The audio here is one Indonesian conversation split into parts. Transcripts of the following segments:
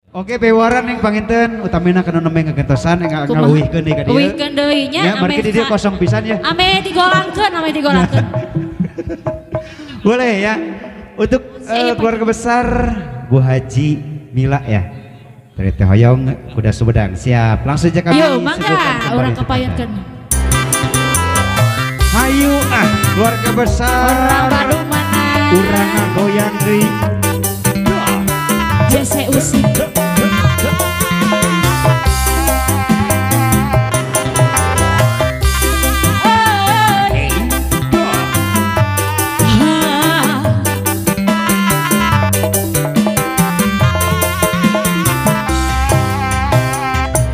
Oke, bewaran yang panginten utamina kana nembe ngagentosan ngaluihkeun deui ka dieu. Uihkeun deui nya. Ya, margi di dieu kosong pisan ya. Ame digolangkeun, Boleh ya. Untuk keluarga besar Bu Haji Mila ya. Dari Teh Hoyong kuda Sumedang. Siap. Langsung aja kami. Yo, mangga urang kapayunkeun. Hayu keluarga besar. Orang Bandung mana? Urang ngagoyang deui. JC Usik.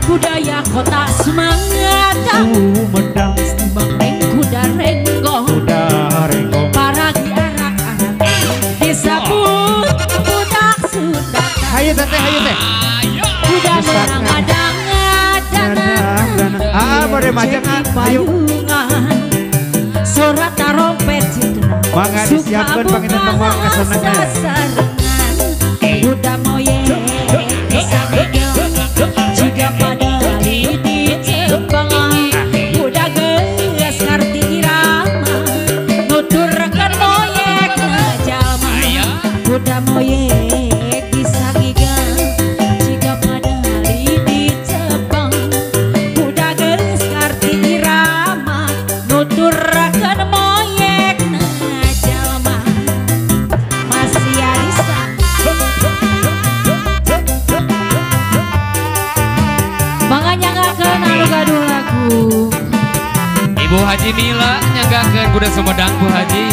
Budaya kota semangat Sumedang Bangdeng kuda renggong Paragi anak-anak disambut budak sudah. Hayu teh, hayu teh. Kuda menang-madang boleh majangan hayu. Surat tarompet citra Mangga disiapkeun panginten nomor kesenangan. Kuda moye bisa megel jika pada di Jepang. Kuda geus ngarti irama nuturkeun moyek jalma. Kuda moyek bisa gigel jika pada di Jepang. Kuda geus ngarti irama nuturkeun moyek jalma. Masih Arisa makanya nyanggakeun anu gaduh lagu. Ibu Haji Mila nyanggakeun kuda Sumedang Bu Haji.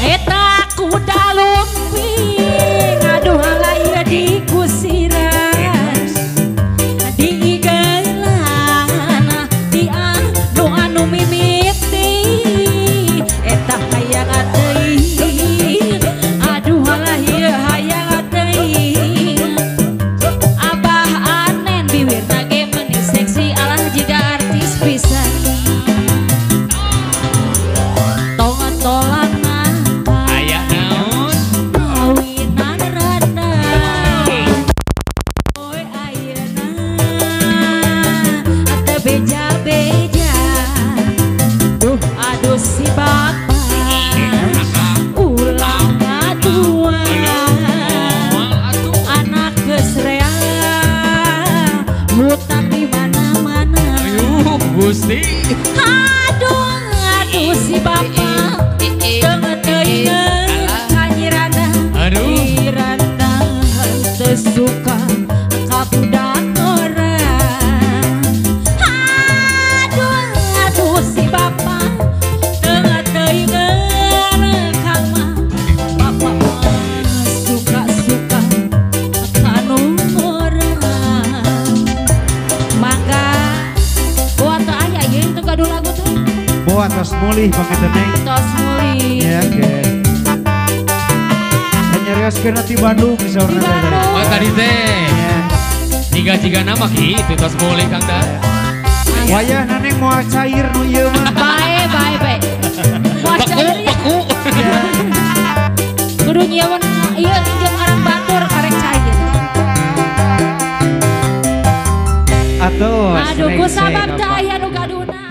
Eta kuda lumping aduh halaya di kusiran diigelan di anu mimiti eta hayang teuing aduh halaya hayang teuing abah anen bibirna ge meuni seksi alah jiga artis pisan tong-tolan Aya naon? kawinan rada oi ayeuna ate beja-beja duh aduh si bapak ulang ngadua anak geus rea hutang di mana-mana. Ayuh Gusti. Aduh si bapak teungeun teuingeun kanyirana iranda teu suka ka budak orang. Aduh si bapak teungeun teuingeun kang mah bapak mah suka-suka kanu orang. Mangga buat aya ieu teu gaduh lagu teh. Buat tos mulih panginten neng. Tos muli. Ya, oke. Nyarioskeun ti Bandung di saurna teh. Oh tadi teh. Jiga nama kitu tos boleh Kang Da. Wayahna neng moal cair nu ieu mah. Bae. Moal cair ya. Beku. Kudu nyieun ieu jeung arang batur karek cair. Atuh. Aduh ku sabab teh aya nu gaduna.